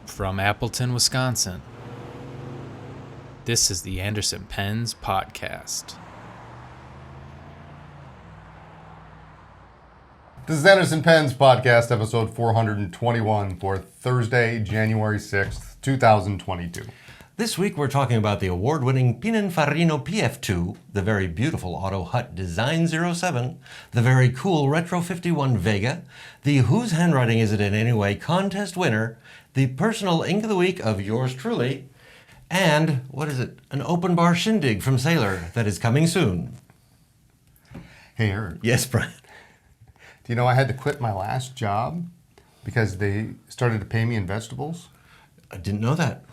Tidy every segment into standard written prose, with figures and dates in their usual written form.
From Appleton, Wisconsin, this is the Anderson Pens Podcast. This is Anderson Pens Podcast, episode 421 for Thursday, January 6th, 2022. This week we're talking about the award-winning Pininfarina PF2, the very beautiful Otto Hutt Design 07, the very cool Retro 51 Vega, the Whose Handwriting Is It in Anyway contest winner, the personal ink of the week of yours truly, and, an open bar shindig from Sailor that is coming soon. Hey, Eric. Yes, Brian. Do you know I had to quit my last job because they started to pay me in vegetables? I didn't know that.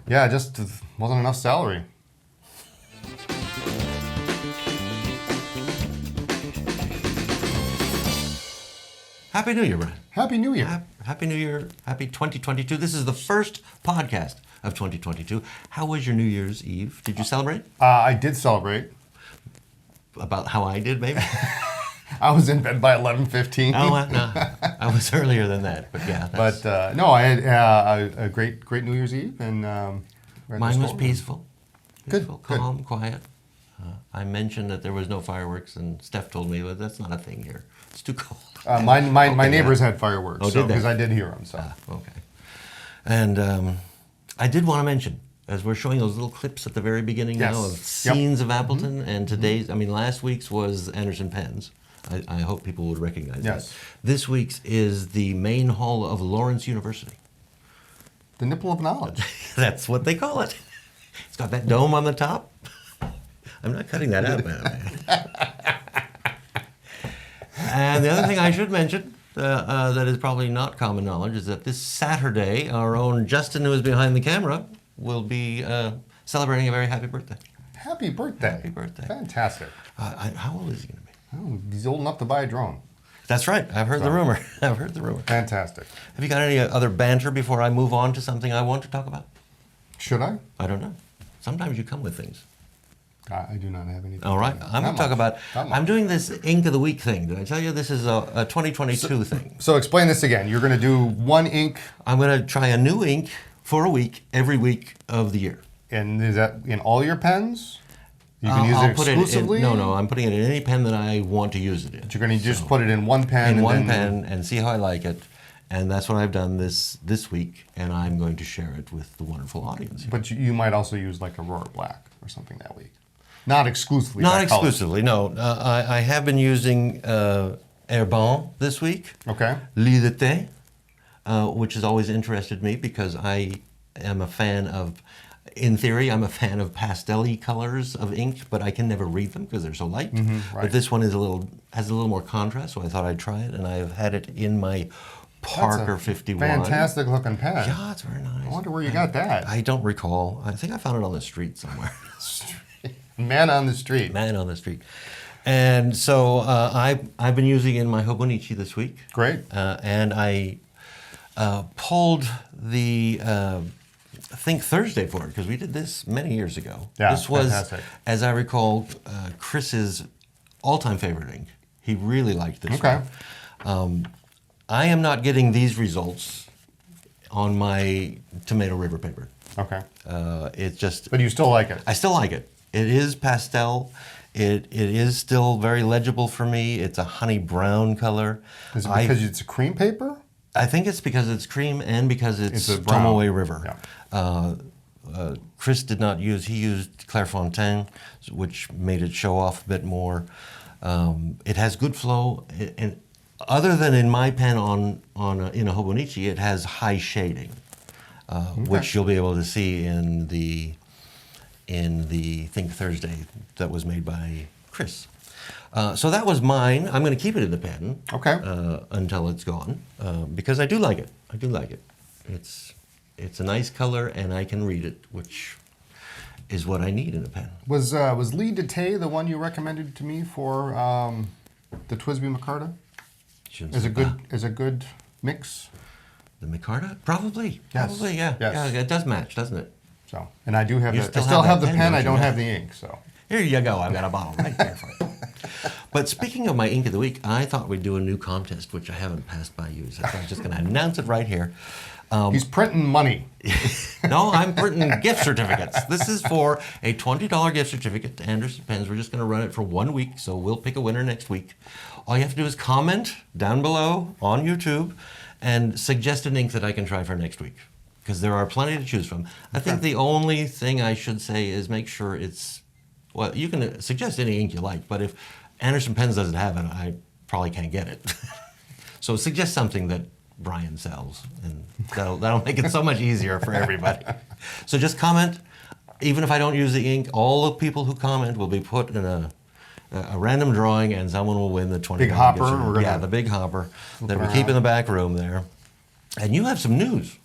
Yeah, just wasn't enough salary. Happy New Year, Brian. Happy New Year. Happy New Year. Happy 2022. This is the first podcast of 2022. How was your New Year's Eve? Did you celebrate? I did celebrate. About how I did, maybe? I was in bed by 11:15. Oh, no. I was earlier than that, but yeah. But no, I had a great New Year's Eve, and mine was peaceful. Good, Calm, quiet. I mentioned that there was no fireworks, and Steph told me, well, that's not a thing here. It's too cold. My neighbors had fireworks, did they? Because I did hear them. So okay. And I did want to mention, as we're showing those little clips at the very beginning now of scenes of Appleton, and today's, last week's was Anderson Pens. I hope people would recognize that. This week's is the main hall of Lawrence University. The nipple of knowledge. That's what they call it. It's got that dome on the top. I'm not cutting that out, man. And the other thing I should mention that is probably not common knowledge is that this Saturday, our own Justin, who is behind the camera, will be celebrating a very happy birthday. Happy birthday. Happy birthday. Fantastic. How old is he going to be? Oh, he's old enough to buy a drone. That's right. I've heard the rumor. Fantastic. Have you got any other banter before I move on to something I want to talk about? Should I? I don't know. Sometimes you come with things. I do not have anything. All right. I'm going to talk about, I'm doing this Ink of the Week thing. Did I tell you this is a 2022 thing? So explain this again. You're going to do one ink. I'm going to try a new ink for a week, every week of the year. And is that in all your pens? You can use it exclusively? No, I'm putting it in any pen that I want to use it in. But you're going to just put it in one pen? In one pen and see how I like it. And that's what I've done this week, and I'm going to share it with the wonderful audience here. But you might also use like Aurora Black or something that week. Not exclusively. Not exclusively, no. I have been using Herbin this week. Okay. Lie de Thé, which has always interested me because I am a fan of, in theory, I'm a fan of pastel-y colors of ink, but I can never read them because they're so light. Right. But this one has a little more contrast, so I thought I'd try it, and I've had it in my Parker 51. Fantastic looking pen. Yeah, it's very nice. I wonder where you got that. I don't recall. I think I found it on the street somewhere. Man on the street. Man on the street. And so I've been using it in my Hobonichi this week. Great. And I pulled the Think Thursday for it because we did this many years ago. Yeah, this was, fantastic. as I recall, Chris's all-time favorite ink. He really liked this one. I am not getting these results on my Tomato River paper. Okay. It's just... But you still like it? I still like it. It is pastel. It is still very legible for me. It's a honey brown color. Is it because it's a cream paper? I think it's because it's cream and because it's Tomoe River. Yeah. Chris did not use, he used Clairefontaine, which made it show off a bit more. It has good flow, and other than in my pen in a Hobonichi, it has high shading, which you'll be able to see in the Think Thursday that was made by Chris. So that was mine. I'm going to keep it in the pen until it's gone because I do like it. It's a nice color and I can read it, which is what I need in a pen. Was Lie de Thé the one you recommended to me for the Twisby Micarta? As a good mix? The Micarta? Probably. Yes. Probably, yeah. Yes. Yeah, it does match, doesn't it? So, and I do have I still have the pen. I don't have the ink. So here you go. I've got a bottle right there for you. But speaking of my ink of the week, I thought we'd do a new contest, which I haven't passed by you. So I'm just going to announce it right here. He's printing money. No, I'm printing gift certificates. This is for a $20 gift certificate to Anderson Pens. We're just going to run it for 1 week, so we'll pick a winner next week. All you have to do is comment down below on YouTube and suggest an ink that I can try for next week, because there are plenty to choose from. I think the only thing I should say is make sure it's, well, you can suggest any ink you like, but if Anderson Pens doesn't have it, I probably can't get it. So suggest something that Brian sells, and that'll make it so much easier for everybody. So just comment. Even if I don't use the ink, all the people who comment will be put in a random drawing, and someone will win the $20. Big hopper. Yeah, the big hopper that we keep in the back room there. And you have some news.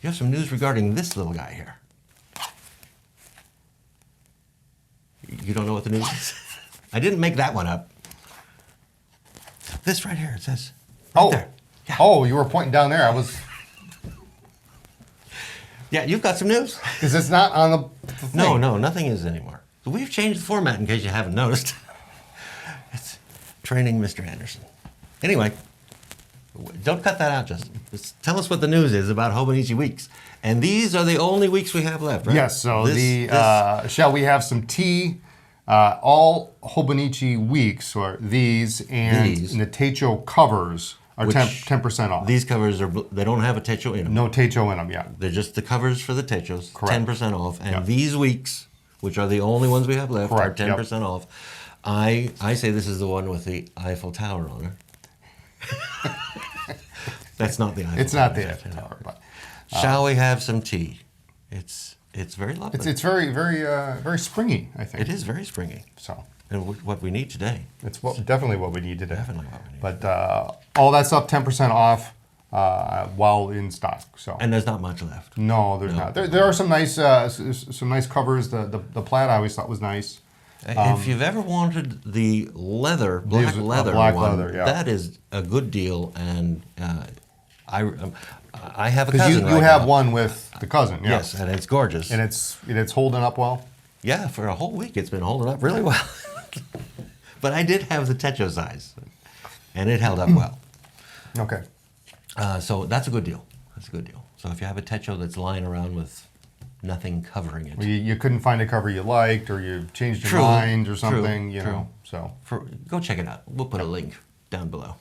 You have some news regarding this little guy here. You don't know what the news is? I didn't make that one up. This right here, it says. Right there. Yeah. Oh, you were pointing down there. I was. Yeah, you've got some news. Because it's not on the thing. No, nothing is anymore. We've changed the format in case you haven't noticed. It's training Mr. Anderson. Anyway, don't cut that out, Justin. Just tell us what the news is about Hobonichi weeks. And these are the only weeks we have left, right? Yes, so shall we have some tea? All Hobonichi weeks, or these, and the Techo covers are 10% off. These covers, they don't have a Techo in them. No Techo in them, yeah. They're just the covers for the Techos, Correct. 10% off. And these weeks, which are the only ones we have left, Correct. are 10% off. I say this is the one with the Eiffel Tower on it. That's not the Eiffel Tower. It's not the Eiffel Tower, but... Shall we have some tea? It's very lovely. It's very, very springy, I think. It is very springy. So... And what we need today. It's definitely what we need today. Definitely what we need. But all that stuff, 10% off while in stock. So. And there's not much left. No, there's not. There are some nice covers. The plaid I always thought was nice. If you've ever wanted the leather, black leather that is a good deal. And I have a cousin. You have one with the cousin. Yeah. Yes, and it's gorgeous. And it's holding up well. Yeah, for a whole week it's been holding up really well. But I did have the Techo size, and it held up well. Okay. So that's a good deal. That's a good deal. So if you have a Techo that's lying around with nothing covering it. Well, you couldn't find a cover you liked, or you changed your mind or something, you know. So go check it out. We'll put a link down below.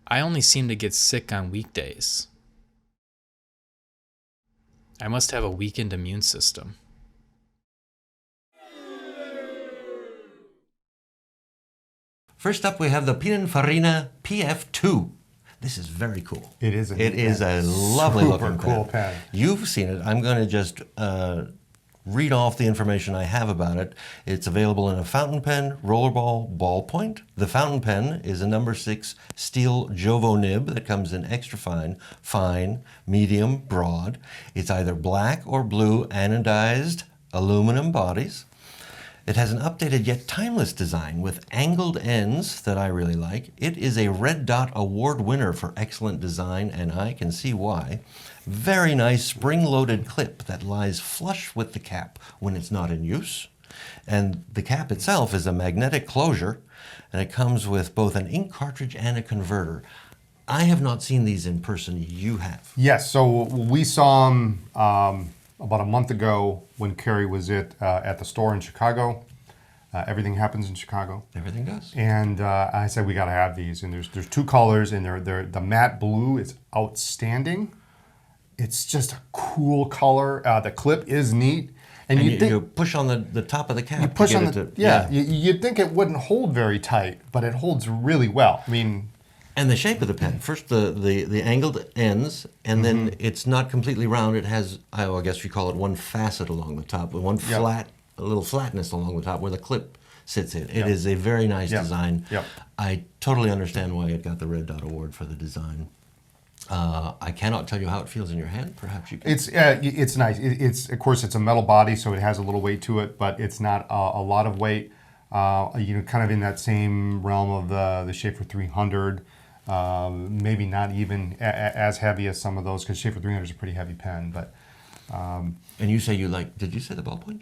I only seem to get sick on weekdays. I must have a weakened immune system. First up, we have the Pininfarina PF2. This is very cool. It is. It is a lovely looking cool pen. You've seen it. I'm going to just read off the information I have about it. It's available in a fountain pen, rollerball, ballpoint. The fountain pen is a number 6 steel Jovo nib that comes in extra fine, fine, medium, broad. It's either black or blue anodized aluminum bodies. It has an updated yet timeless design with angled ends that I really like. It is a Red Dot Award winner for excellent design, and I can see why. Very nice spring-loaded clip that lies flush with the cap when it's not in use. And the cap itself is a magnetic closure, and it comes with both an ink cartridge and a converter. I have not seen these in person. You have. Yes, so we saw them about a month ago when Carrie was at the store in Chicago. Everything happens in Chicago. Everything does. And I said we got to have these. And there's 2 colors, and the matte blue is outstanding. It's just a cool color. The clip is neat. And you push on the top of the cap. You push on the You'd think it wouldn't hold very tight, but it holds really well. I mean. And the shape of the pen. First, the angled ends, and then it's not completely round. It has, I guess you call it one facet along the top, with one a little flatness along the top where the clip sits in. It is a very nice design. Yep. I totally understand why it got the Red Dot Award for the design. I cannot tell you how it feels in your hand. Perhaps you can. It's nice. It's of course it's a metal body, so it has a little weight to it, but it's not a lot of weight. Kind of in that same realm of the Schaefer 300. Maybe not even as heavy as some of those, because Schaefer 300 is a pretty heavy pen. But and you say you like? Did you say the ballpoint?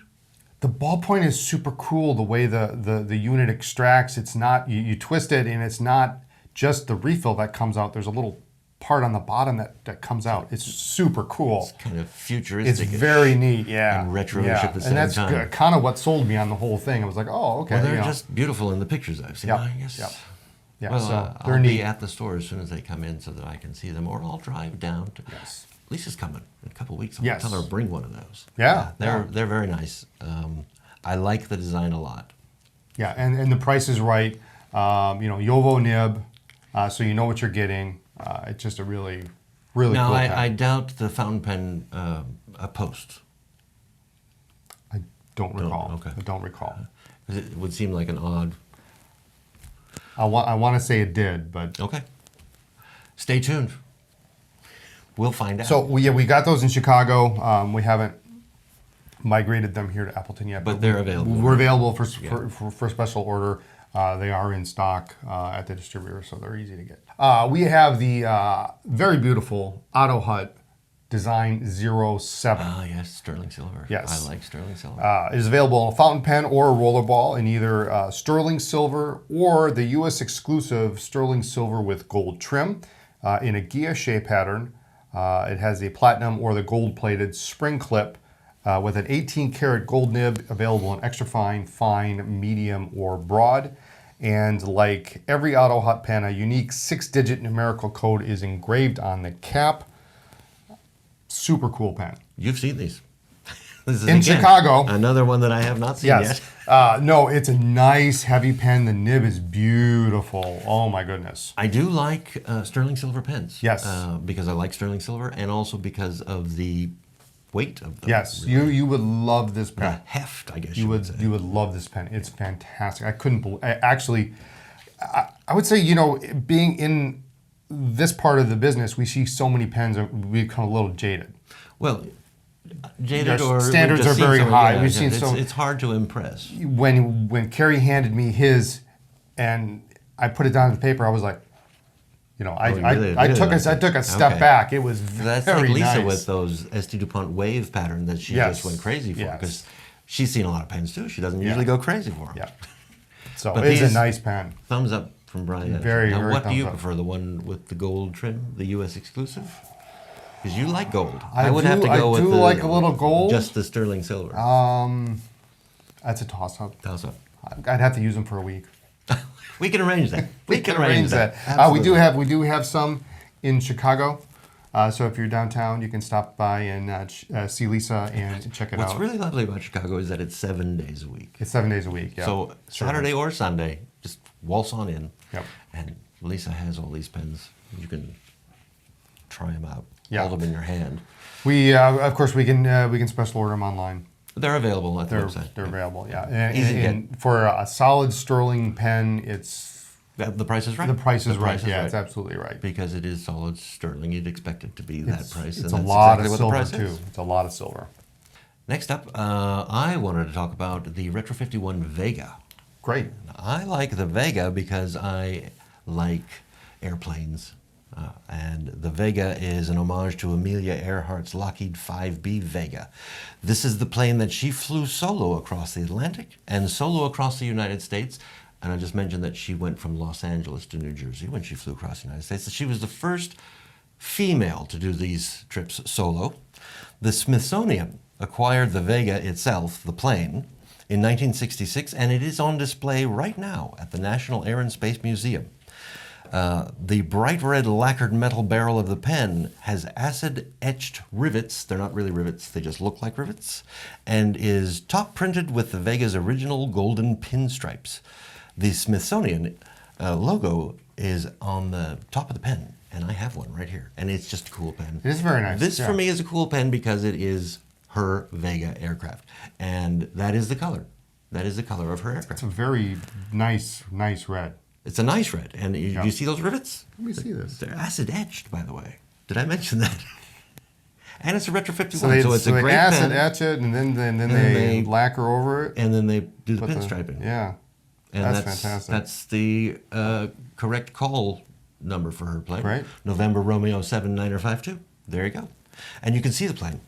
The ballpoint is super cool. The way the unit extracts, it's not you twist it and it's not just the refill that comes out, there's a little part on the bottom that comes out. It's super cool. Kind of futuristic. It's very neat, yeah. And retro-ish at the same and time. that's kind of what sold me on the whole thing. I was like, oh, okay. Well, they're you know. just beautiful in the pictures I've seen. Yep, I guess. yep. Yeah, Well, so they're I'll be neat. at the store as soon as they come in so that I can see them, or I'll drive down to. Yes. Lisa's coming in a couple of weeks. I'll Yes. tell her to bring one of those. Yeah, They're very nice. I like the design a lot. Yeah, and the price is right. You know, Yovo nib, so you know what you're getting. It's just a really Now, cool I pen. doubt the fountain pen a post. I don't recall. okay. I don't recall. 'Cause it would seem like an odd. I want to say it did, but Okay. Stay tuned. We'll find out. so we got those in Chicago. We haven't migrated them here to Appleton yet, But they're available. We're available for special order. They are in stock at the distributor, so they're easy to get. We have the very beautiful Otto Hutt Design 07. Ah, yes, sterling silver. Yes. I like sterling silver. It is available on a fountain pen or a rollerball in either sterling silver or the U.S. exclusive sterling silver with gold trim in a Gia shape pattern. It has the platinum or the gold-plated spring clip with an 18-karat gold nib available in extra fine, fine, medium, or broad. And like every Otto Hutt pen, a unique 6-digit numerical code is engraved on the cap. Super cool pen. You've seen these. This is, In Chicago. Another one that I have not seen Yes. yet. No, it's a nice heavy pen. The nib is beautiful. Oh my goodness. I do like sterling silver pens. Yes. Because I like sterling silver, and also because of the weight of them. Yes, really. you would love this The pen. heft, I guess You would say. you would love this pen. It's fantastic. I couldn't believe. Actually, I would say, you know, being in this part of the business, we see so many pens and we become a little jaded. Well, jaded Our or standards we've just are seen very so- high. yeah, We've seen it's, so- It's hard to impress. When Carrie handed me his, and I put it down on the paper, I was like, you know, I really took liked I it. took a step Okay. back. It was That's very like Lisa nice. with those ST DuPont wave pattern that she Yes. just went crazy for, Yes. because she's seen a lot of pens too. She doesn't usually go crazy for them. Yeah. So But it's a these- nice pen. Thumbs up from Brian. Very, now, very what do you thumbs up. prefer, the one with the gold trim, the U.S. exclusive? Because you like gold. I would do- have to I go with do the, like a little gold. Just the sterling silver. That's a toss up. Toss up. I'd have to use them for a week. We can arrange that. We can arrange that. We do have some in Chicago. So if you're downtown, you can stop by and see Lisa and check it What's out. really lovely about Chicago is that it's 7 days a week. It's 7 days a week. Yeah. So Saturday or Sunday, just waltz on in. Yep. And Lisa has all these pens. You can try them out. Yeah. Hold them in your hand. We of course we can special order them online. They're available at the They're website. they're available. Yeah. And, Easy to and for a solid sterling pen, it's The price is right. the price is The right. Yeah, right. it's absolutely right. Because it is solid sterling, you'd expect it to be that price. It's and a that's lot exactly of what the silver price too. is. It's a lot of silver. Next up, I wanted to talk about the Retro 51 Vega. Great. I like the Vega because I like airplanes. And the Vega is an homage to Amelia Earhart's Lockheed 5B Vega. This is the plane that she flew solo across the Atlantic and solo across the United States. And I just mentioned that she went from Los Angeles to New Jersey when she flew across the United States. She was the first female to do these trips solo. The Smithsonian acquired the Vega itself, the plane, in 1966, and it is on display right now at the National Air and Space Museum. The bright red lacquered metal barrel of the pen has acid-etched rivets. They're not really rivets, they just look like rivets, and is top printed with the Vega's original golden pinstripes. The Smithsonian logo is on the top of the pen, and I have one right here, and it's just a cool pen. It is very nice. This, yeah. for me, is a cool pen because it is her Vega aircraft, and that is the color. That is the color of her aircraft. It's a very nice red. It's a nice red. And you see those rivets? Let me see this. They're acid etched, by the way. Did I mention that? And it's a Retro 51, So they, it's a great acid pen. etch it, and then then they they- lacquer over it. And then they do the Put pinstriping. Yeah. And That's fantastic. That's the correct call number for her plane. Right. November Romeo 7952. There you go. And you can see the plane.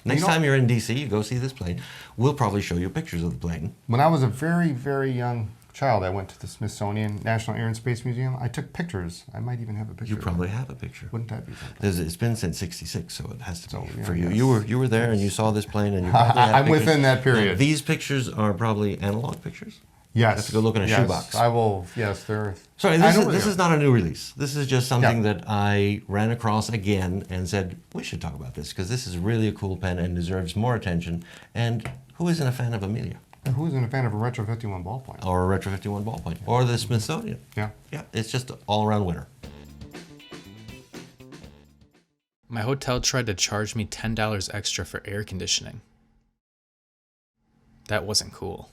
Next know- time you're in D.C., you go see this plane. We'll probably show you pictures of the plane. When I was a very, very young child, I went to the Smithsonian National Air and Space Museum. I took pictures. I might even have a picture. You of probably it. have a picture. Wouldn't that be something? It's been since '66, so it has to be yeah, for you. yes. You were there and you saw this plane, and you probably have I'm pictures. within that period. Now, these pictures are probably analog pictures. Yes. I have to go look in a yes. shoebox. I will. Yes, they're. Sorry, this is not a new release. This is just something Yeah. that I ran across again and said, we should talk about this because this is really a cool pen and deserves more attention. And who isn't a fan of Amelia? And who isn't a fan of a Retro 51 ballpoint? Or a Retro 51 ballpoint? Or the Smithsonian? Yeah. Yeah, it's just an all-around winner. My hotel tried to charge me $10 extra for air conditioning. That wasn't cool.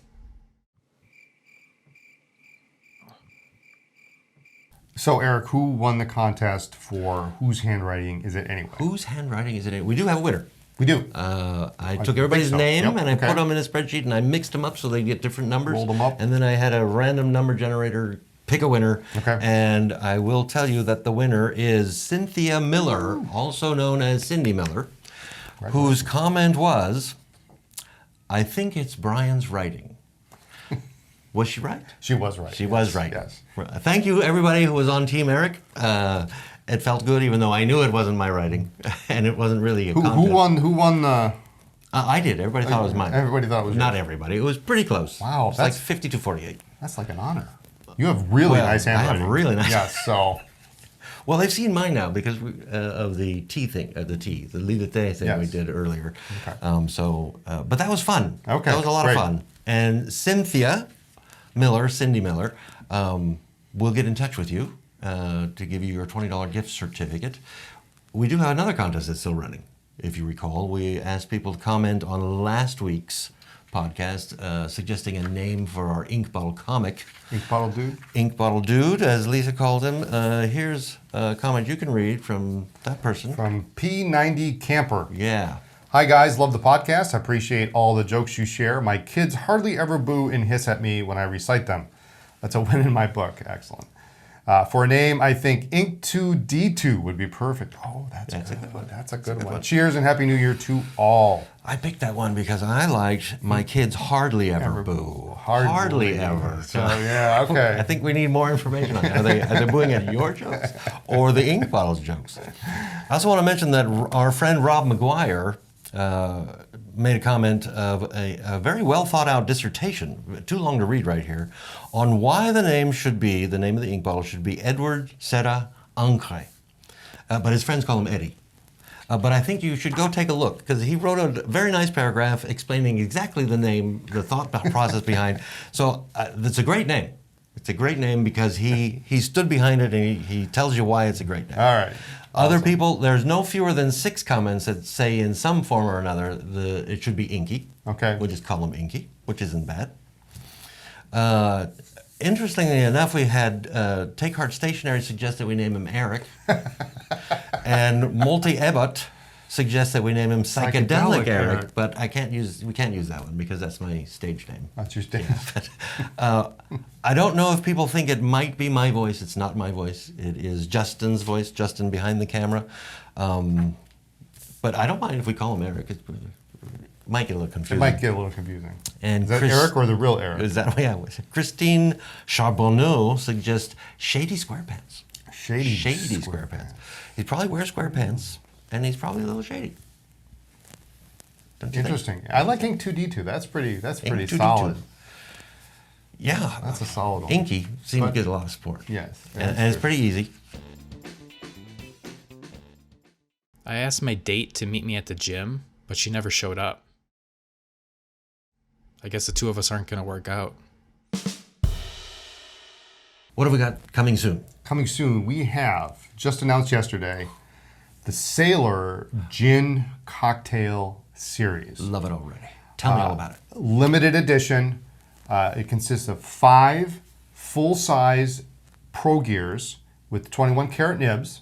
So, Eric, who won the contest for whose handwriting is it anyway? Whose handwriting is it? We do have a winner. We do. I took everybody's so. name Yep, and I okay. put them in a spreadsheet and I mixed them up so they get different numbers. Rolled them up. And then I had a random number generator pick a winner. Okay. And I will tell you that the winner is Cynthia Miller, also known as Cindy Miller, whose comment was, I think it's Brian's writing. Was she right? She was right. She was right. Yes. Thank you, everybody who was on Team Eric. It felt good, even though I knew it wasn't my writing, and it wasn't really a contest. Who won the? I did. Everybody thought it was mine. Everybody thought it was Not yours. everybody. It was pretty close. Wow, It's like that's- 50-48. That's like an honor. You have really Well, nice I have handwriting. really nice- Yes. So. Well, they've seen mine now because of the tea thing, the Lie de Thé thing we Yes. did earlier. Okay. But that was fun. Okay, That was a lot great. of fun. And Cynthia Miller, Cindy Miller, will get in touch with you to give you your $20 gift certificate. We do have another contest that's still running. If you recall, we asked people to comment on last week's podcast, suggesting a name for our ink bottle comic. Ink bottle dude. Ink Bottle Dude, as Lisa called him. Here's a comment you can read from that person. From P90 Camper. Yeah. Hi guys, love the podcast. I appreciate all the jokes you share. My kids hardly ever boo and hiss at me when I recite them. That's a win in my book. Excellent. For a name, I think Ink2D2 would be perfect. Oh, that's a good one. That's a good one. Cheers and Happy New Year to all. I picked that one because I liked my kids hardly ever boo. Hardly ever. So, yeah, okay. I think we need more information on that. Are they booing at your jokes or the Ink Bottle's jokes? I also want to mention that our friend Rob McGuire made a comment of a very well thought out dissertation, too long to read right here, on why the name of the ink bottle should be Edward Serra Ancre. But his friends call him Eddie. But I think you should go take a look because he wrote a very nice paragraph explaining exactly the name, the thought process behind. So it's a great name. It's a great name because he stood behind it and he tells you why it's a great name. All right. Other people, there's no fewer than 6 comments that say in some form or another it should be Inky. Okay. We'll just call him Inky, which isn't bad. Interestingly enough, we had Take Heart Stationery suggest that we name him Eric. And Multi Ebbot suggests that we name him Psychedelic Eric, but we can't use that one because that's my stage name. That's your stage. I don't know if people think it might be my voice. It's not my voice. It is Justin's voice, Justin behind the camera. But I don't mind if we call him Eric. It might get a little It confusing. might get a little confusing. And Is that Chris- Eric or the real Eric? Is that yeah? Christine Charbonneau suggests Shady Squarepants. Shady Squarepants. He probably wears square pants, and he's probably a little shady. Don't you think? Interesting. I like Ink2D2. That's pretty Ink2D2. solid. Yeah, That's a solid one. Inky seems to But- get a lot of support. Yes. And it's pretty easy. I asked my date to meet me at the gym, but she never showed up. I guess the two of us aren't going to work out. What have we got coming soon? Coming soon, we have, just announced yesterday, the Sailor Gin Cocktail Series. Love it already. Tell me all about it. Limited edition. It consists of 5 full-size Pro Gears with 21 karat nibs.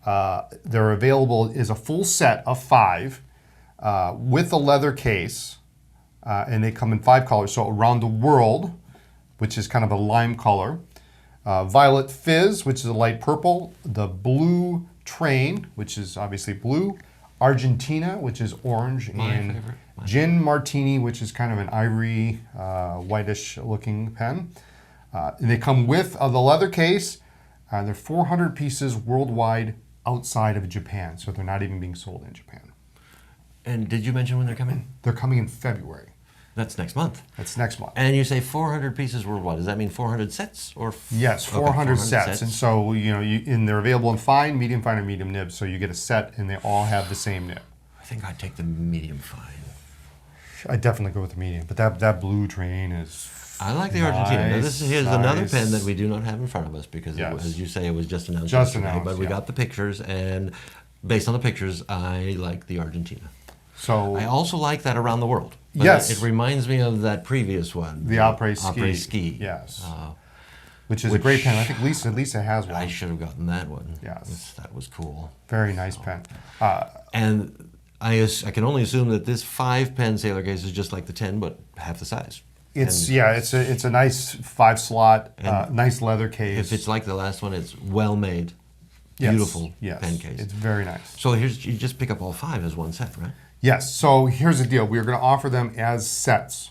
They're available as a full set of 5 with a leather case, and they come in 5 colors. So Around the World, which is kind of a lime color, Violet Fizz, which is a light purple, the Blue Train, which is obviously blue, Argentina, which is orange, My and favorite. Gin Martini, which is kind of an ivory, whitish looking pen. And they come with the leather case. They're 400 pieces worldwide outside of Japan, so they're not even being sold in Japan. And did you mention when they're coming? They're coming in February. That's next month. That's next month. And you say 400 pieces worldwide. Does that mean 400 sets or? Yes, 400 sets. And so, and they're available in fine, or medium nibs. So you get a set and they all have the same nib. I think I'd take the medium fine. I definitely go with the medium, but that blue train is. I like the Argentina. Now here's nice. Another pen that we do not have in front of us because, as you say, it was just announced yesterday. But we got the pictures, and based on the pictures, I like the Argentina. So I also like that around the world. But yes, it reminds me of that previous one, the Après Ski. Ski. Yes, which is a great pen. I think Lisa has one. I should have gotten that one. Yes, that was cool. Very nice pen. And I can only assume that this 5-pen sailor case is just like the 10, but half the size. It's a nice 5-slot, nice leather case. If it's like the last one, it's well made, beautiful pen case. It's very nice. So you just pick up all 5 as one set, right? Yes. So here's the deal: we're going to offer them as sets.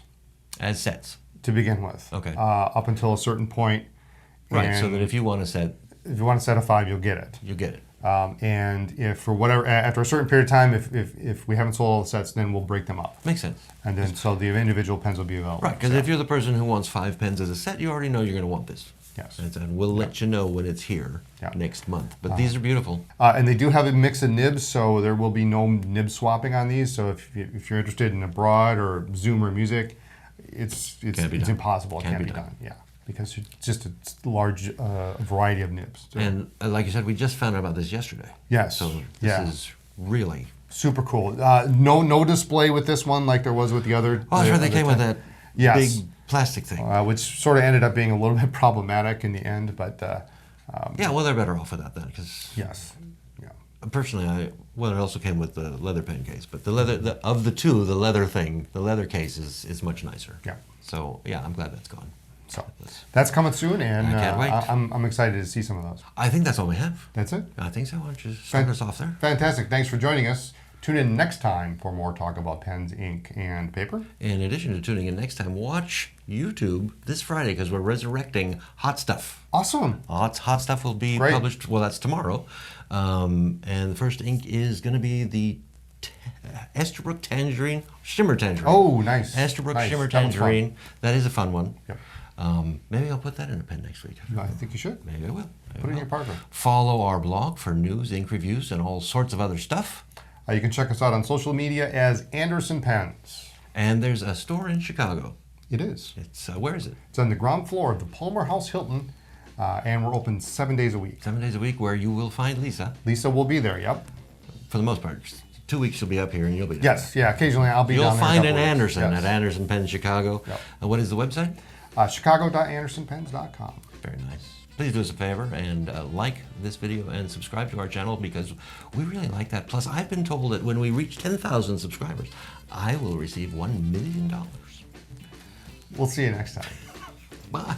As sets. To begin with. Okay. Up until a certain point. Right. So that if you want a set, if you want a set of 5, you'll get it. You get it. And if for whatever, after a certain period of time, if we haven't sold all the sets, then we'll break them up. Makes sense. And then so the individual pens will be available. Right, because if you're the person who wants 5 pens as a set, you already know you're going to want this. Yes. And we'll let you know when it's here next month. But these are beautiful. And they do have a mix of nibs, so there will be no nib swapping on these. So if you're interested in abroad or Zoom or music, it's impossible. It can't be done. Yeah. Because it's just a large variety of nibs. So. And like you said, we just found out about this yesterday. Yes. So this is really super cool. No display with this one like there was with the other. Oh, that's right. They came with that big plastic thing, which sort of ended up being a little bit problematic in the end. But well, they're better off with that then, because personally, it also came with the leather pen case, but of the two, the leather case is much nicer. Yeah. So I'm glad that's gone. So that's coming soon, and I can't wait. I'm excited to see some of those. I think that's all we have. That's it? I think so. Why don't you start us off there? Fantastic. Thanks for joining us. Tune in next time for more talk about pens, ink, and paper. In addition to tuning in next time, watch YouTube this Friday because we're resurrecting Hot Stuff. Awesome. Hot Stuff will be published, well, that's tomorrow. And the first ink is going to be the Esterbrook Tangerine, Shimmer Tangerine. Oh, nice. Esterbrook Shimmer Tangerine. That is a fun one. Yep. Maybe I'll put that in a pen next week. I think you should. Maybe I will. Put it in your parka. Follow our blog for news, ink reviews, and all sorts of other stuff. You can check us out on social media as Anderson Pens. And there's a store in Chicago. It is. It's where is it? It's on the ground floor of the Palmer House Hilton, and we're open 7 days a week. 7 days a week, where you will find Lisa. Lisa will be there. Yep. For the most part. 2 weeks she'll be up here and you'll be down there. Yeah, occasionally I'll be down there. You'll find an Anderson at Anderson Pens Chicago. Yep. What is the website? Chicago.andersonpens.com. Very nice. Please do us a favor and like this video and subscribe to our channel because we really like that. Plus, I've been told that when we reach 10,000 subscribers, I will receive $1 million. We'll see you next time. Bye.